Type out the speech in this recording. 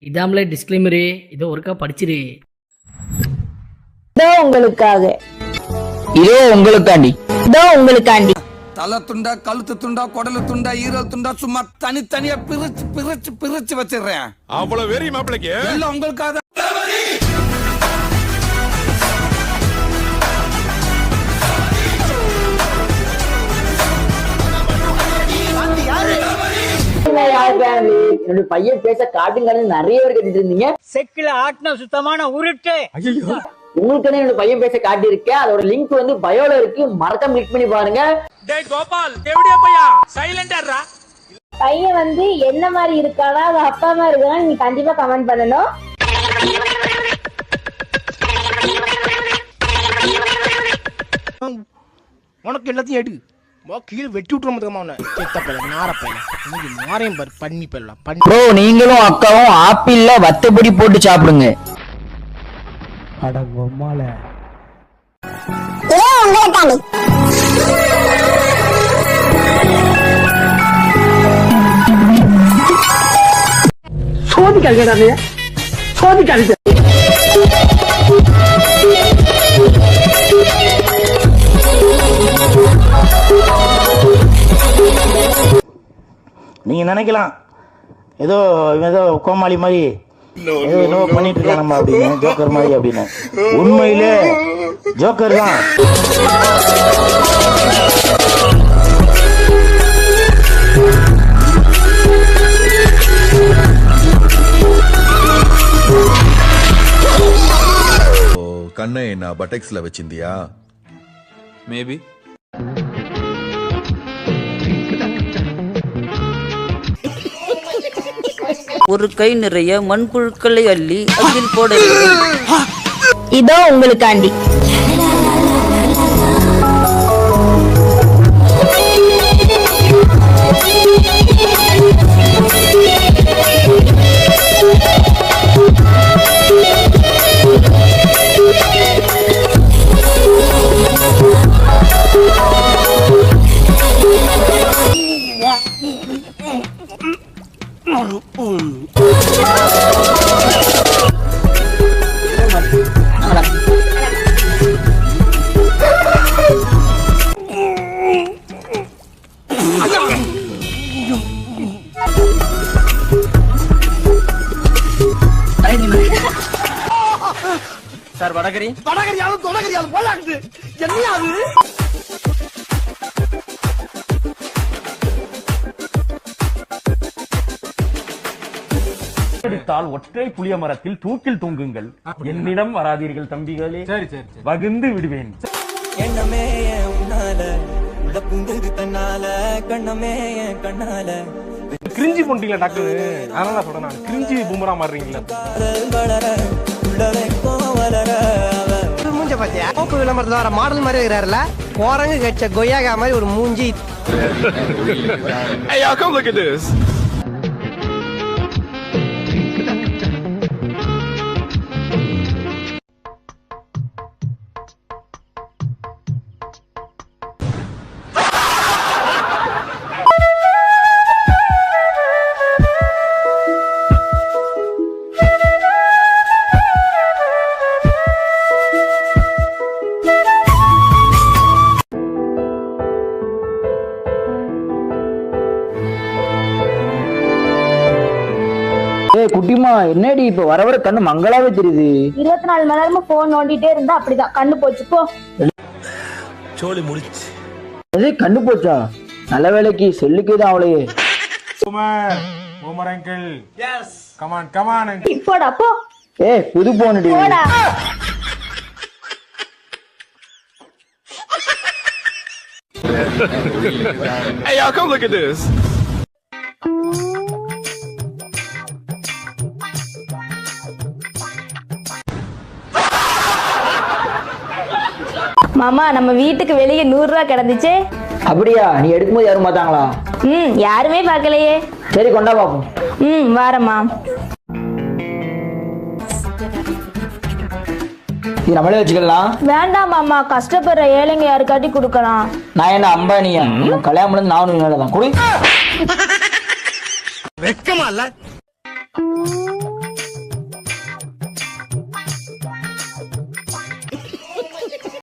இதாமலே disclaimer, இதோ ஒருக்கா படிச்சிரு. இதோ உங்களுக்காக, இதோ உங்களுக்காண்டி, இதோ உங்களுக்காண்டி. தலை துண்டா, கழுத்து துண்டா, குடலு துண்டா, ஈரல் துண்டா, சும்மா தனித்தனியா பிரிச்சு பிரிச்சு பிரிச்சு வச்சிடுறேன். அவ்வளவு வெறி மாப்பிளைக்கு எல்லாம் உங்களுக்காக. என்னோட பையன் பேச காட்டுங்கன்னு நிறைய பேர் கேட்டுட்டு இருந்தீங்க. செக்கில ஆட்டின சுத்தமான உருட்டு. உங்களுக்கு என்னோட பையன் பேச காட்டி இருக்கேன். அதோட லிங்க் வந்து பயோல இருக்கு, மறக்காம கிளிக் பண்ணி பாருங்க. டேய் கோபால், எப்படியா பையா சைலண்டா? பையன் வந்து என்ன மாதிரி இருக்கானா, அது அப்பா மாதிரி இருக்கானா, நீ கண்டிப்பா கமெண்ட் பண்ணணும். உனக்கு எல்லாத்தையும் எடு, கீழே வெட்டி விட்டுறோம். பண்ணி போயிடலாம். ப்ரோ, நீங்களும் அக்காவும் ஆப்பிள்ல வத்தப்பொடி போட்டு சாப்பிடுங்க. சோதிக்காதீங்க, சோதிக்காதீங்க. நீங்க நினைக்கலாம் ஏதோ கோமாளி மாதிரி ஏதோ பண்ணிட்டு இருக்கான் நம்ம அப்படின்னு, ஜோக்கர் மாதிரி அப்படின்னு. உண்மையிலே ஜோக்கர் தான். கண்ணை நான் பட்டெக்ஸ்ல வச்சிருந்தியா? மேபி. ஒரு கை நிறைய மண்புழுக்களை அள்ளி அதில் போட. இதோ உங்களுக்காண்டி. சார் வடகரி வடகரியாலும் தொடகரியாலும் போலாக்குது. என்னையா அது? ஒற்றை புளிய மரத்தில் தூக்கில் தூங்குங்கள், என்னிடம் வராதீர்கள் தம்பிகளே. சரி சரி, வகுந்து விடுவேன். எண்ணமே உன்னால புந்தது தன்னால, கண்ணமே கண்ணால. கிரிஞ்சி போட்டீங்களா டாக்டர்? அதனால சொல்றேன் நான், கிரிஞ்சி பூமரா மாறுறீங்களா? மூஞ்ச பாத்தியா? கோப்பு விளம்பரத்துல வர மாடல் மாதிரி இருக்கிறாருல, குரங்கு கட்ச கொய்யாகா மாதிரி ஒரு மூஞ்சி. Hey, y'all, come look at this. குட்டிமா, என்னடி இப்ப வர வர கண்ணு மங்களாவே தெரியுது. 24 மணி நேரமும் போன் நோண்டிட்டே இருந்தா அப்படிதான் கண்ணு போச்சு. போ, சோலி முடிச்சு. அது கண்ணு போச்சா? நல்ல வேலைக்கு செல்லுக்குதான் அவளையே. Boomer uncle, yes, come on come on. போடா போ. புது போனடி. போடா. Hey, y'all, come look at this. மாமா, நம்ம வீட்டுக்கு வெளியே 100 ரூபா கிடந்துச்சு. அப்படியா? நீ எடுக்கும்போது யாரும் பார்த்தாங்களா? யாருமே பார்க்கலையே. சரி, கொண்டா பாப்போம். வாரம்மா. இது நம்மளே வச்சுக்கலாம். வேண்டாம் மாமா, கஷ்டப்படுற ஏழைங்க யாருக்காட்டி கொடுக்கலாம். நான் என்ன அம்பானியா? கல்யாணம் பண்ணது நானும் தான். குடி. வெக்கமா இல்ல?